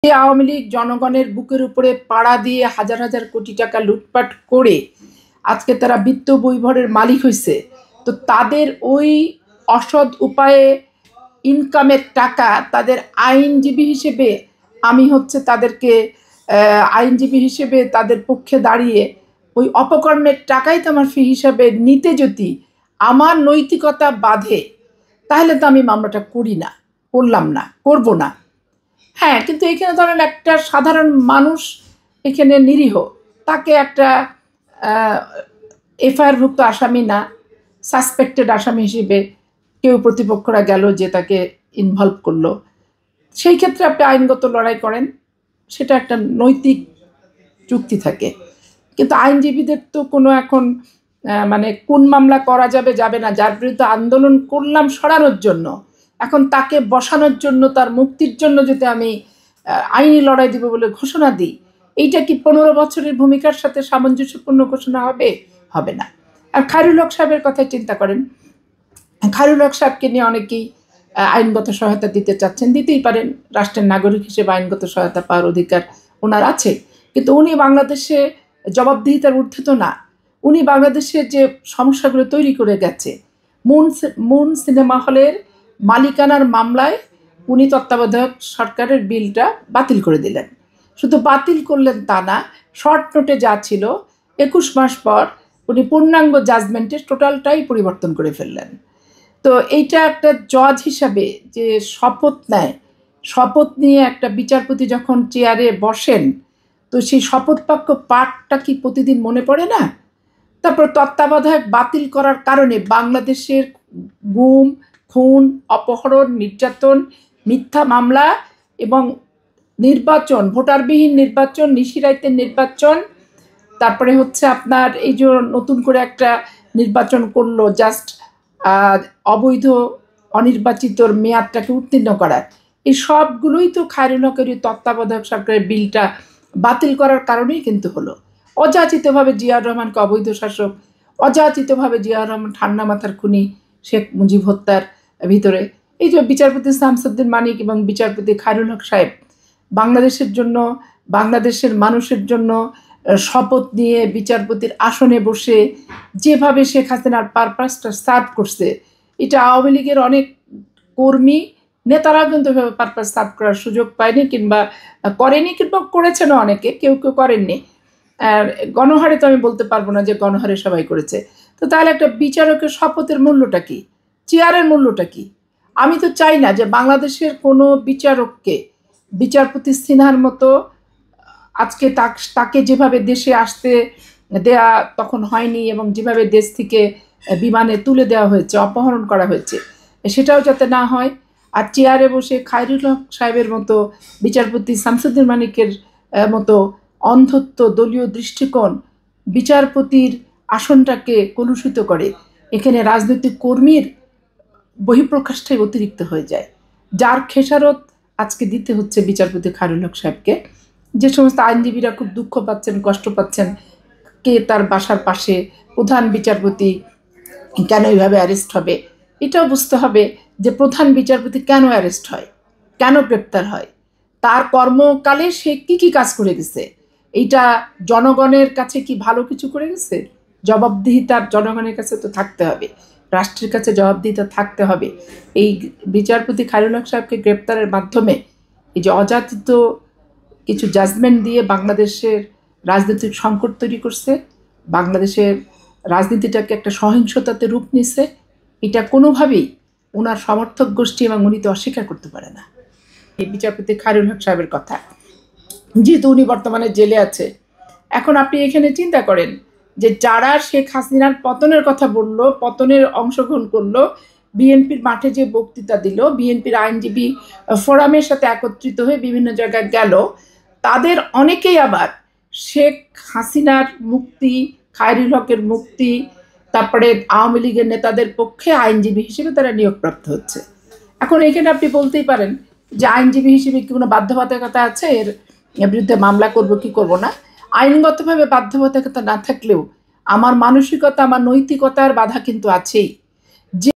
আওয়ামী লীগ জনগণের বুকের উপরে পাড়া দিয়ে হাজার হাজার কোটি টাকা লুটপাট করে আজকে তারা বিত্ত বৈভবের মালিক হয়েছে। তো তাদের ওই অসৎ উপায়ে ইনকামের টাকা তাদের আইনজীবী হিসেবে আমি তাদেরকে আইনজীবী হিসেবে তাদের পক্ষে দাঁড়িয়ে ওই অপকর্মের টাকাই তো আমার ফি হিসাবে নিতে যদি আমার নৈতিকতা বাধে, তাহলে তো আমি মামলাটা করলাম না, করব না। হ্যাঁ, কিন্তু এখানে ধরেন একটা সাধারণ মানুষ এখানে নিরীহ, তাকে একটা এফআইআরভুক্ত আসামি না, সাসপেক্টেড আসামি হিসেবে কেউ প্রতিপক্ষরা গেল যে তাকে ইনভলভ করলো, সেই ক্ষেত্রে আপনি আইনগত লড়াই করেন, সেটা একটা নৈতিক যুক্তি থাকে। কিন্তু আইনজীবীদের তো কোনো এখন মানে কোন মামলা করা যাবে যাবে না, যার বিরুদ্ধে আন্দোলন করলাম সরানোর জন্য, এখন তাকে বসানোর জন্য তার মুক্তির জন্য যদি আমি আইনি লড়াই দিব বলে ঘোষণা দিই, এইটা কি 15 বছরের ভূমিকার সাথে সামঞ্জস্যপূর্ণ ঘোষণা হবে না। আর খায়রুল হক সাহেবের কথা চিন্তা করেন, খায়রুল হক সাহেবকে নিয়ে অনেকেই আইনগত সহায়তা দিতে চাচ্ছেন, দিতেই পারেন, রাষ্ট্রের নাগরিক হিসেবে আইনগত সহায়তা পাওয়ার অধিকার ওনার আছে। কিন্তু উনি বাংলাদেশে জবাবদিহিতার ঊর্ধ্বে তো না। উনি বাংলাদেশের যে সমস্যাগুলো তৈরি করে গেছে, মুন সিনেমা হলের মালিকানার মামলায় উনি তত্ত্বাবধায়ক সরকারের বিলটা বাতিল করে দিলেন। শুধু বাতিল করলেন তা না, শর্ট নোটে যা ছিল 21 মাস পর উনি পূর্ণাঙ্গ জাজমেন্টের টোটালটাই পরিবর্তন করে ফেললেন। তো এইটা একটা জজ হিসাবে যে শপথ নেয়, শপথ নিয়ে একটা বিচারপতি যখন চেয়ারে বসেন, তো সেই শপথবাক্য পাঠটা কি প্রতিদিন মনে পড়ে না? তারপর তত্ত্বাবধায়ক বাতিল করার কারণে বাংলাদেশের গুম, খুন, অপহরণ, নির্যাতন, মিথ্যা মামলা এবং নির্বাচন, ভোটারবিহীন নির্বাচন, নিশিরাইতের নির্বাচন, তারপরে আপনার এই যে নতুন করে একটা নির্বাচন করলো জাস্ট অবৈধ অনির্বাচিতর মেয়াদটাকে উত্তীর্ণ করার, এই সবগুলোই তো খায়রুল হকের তত্ত্বাবধায়ক সরকারের বিলটা বাতিল করার কারণেই কিন্তু হলো। অযাচিতভাবে জিয়াউর রহমানকে অবৈধ শাসক, অযাচিতভাবে জিয়াউর রহমান ঠান্ডা মাথার খুনি শেখ মুজিব হত্যার ভিতরে এই যে বিচারপতি শামসুদ্দিন মানিক এবং বিচারপতি খায়রুল হক সাহেব বাংলাদেশের জন্য, বাংলাদেশের মানুষের জন্য শপথ নিয়ে বিচারপতির আসনে বসে যেভাবে শেখ হাসিনার পারপাসটা সার্ভ করছে, এটা আওয়ামী লীগের অনেক কর্মী নেতারাও কিন্তু এভাবে পারপাস সার্ভ করার সুযোগ পায়নি, কিংবা করেনি, কিংবা করেছেনও অনেকে, কেউ কেউ করেননি। গণহারে তো আমি বলতে পারবো না যে গণহারে সবাই করেছে। তো তাহলে একটা বিচারকের শপথের মূল্যটা কি, চেয়ারের মূল্যটা কি? আমি তো চাই না যে বাংলাদেশের কোনো বিচারককে বিচারপতি সিনহার মতো আজকে তাকে যেভাবে দেশে আসতে দেয়া তখন হয়নি, এবং যেভাবে দেশ থেকে বিমানে তুলে দেওয়া হয়েছে, অপহরণ করা হয়েছে, সেটাও যাতে না হয়। আর চেয়ারে বসে খায়রুল হক সাহেবের মতো, বিচারপতি শামসুদ্দিন মানিকের মতো অন্ধত্ব, দলীয় দৃষ্টিকোণ বিচারপতির আসনটাকে কলুষিত করে, এখানে রাজনৈতিক কর্মীর বহিঃপ্রকাশটাই অতিরিক্ত হয়ে যায়, যার খেসারত আজকে দিতে হচ্ছে বিচারপতি খায়রুল হক সাহেবকে। যে সমস্ত আইনজীবীরা খুব দুঃখ পাচ্ছেন, কষ্ট পাচ্ছেন, কে তার বাসার পাশে প্রধান বিচারপতি কেন এইভাবে অ্যারেস্ট হবে, এটাও বুঝতে হবে যে প্রধান বিচারপতি কেন অ্যারেস্ট হয়, কেন গ্রেপ্তার হয়, তার কর্মকালে সে কি কাজ করে গেছে, এইটা জনগণের কাছে কি ভালো কিছু করে গেছে? জবাবদিহিতার জনগণের কাছে তো থাকতে হবে, রাষ্ট্রের কাছে জবাবদিহিতা থাকতে হবে। এই বিচারপতি খায়রুল হক সাহেবকে গ্রেপ্তারের মাধ্যমে এই যে অযাচিত কিছু জাজমেন্ট দিয়ে বাংলাদেশের রাজনৈতিক সংকট তৈরি করছে, বাংলাদেশের রাজনীতিটাকে একটা সহিংসতাতে রূপ নিচ্ছে, এটা কোনোভাবেই ওনার সমর্থক গোষ্ঠী এবং উনি তো অস্বীকার করতে পারে না। এই বিচারপতি খায়রুল হক সাহেবের কথা, যেহেতু উনি বর্তমানে জেলে আছে, এখন আপনি এখানে চিন্তা করেন যে যারা শেখ হাসিনার পতনের কথা বললো, পতনের অংশগ্রহণ করলো, বিএনপির মাঠে যে বক্তৃতা দিল, বিএনপির আইনজীবী ফোরামের সাথে একত্রিত হয়ে বিভিন্ন জায়গায় গেল, তাদের অনেকেই আবার শেখ হাসিনার মুক্তি, খায়রুল হকের মুক্তি, তারপরে আওয়ামী লীগের নেতাদের পক্ষে আইনজীবী হিসেবে তারা নিয়োগপ্রাপ্ত হচ্ছে। এখন এখানে আপনি বলতেই পারেন যে আইনজীবী হিসেবে কি কোনো বাধ্যবাধকতা আছে এর বিরুদ্ধে মামলা করব কি করব না? আইনগতভাবে বাধ্যবাধকতা না থাকলেও আমার মানসিকতা, আমার নৈতিকতার বাধা কিন্তু আছেই।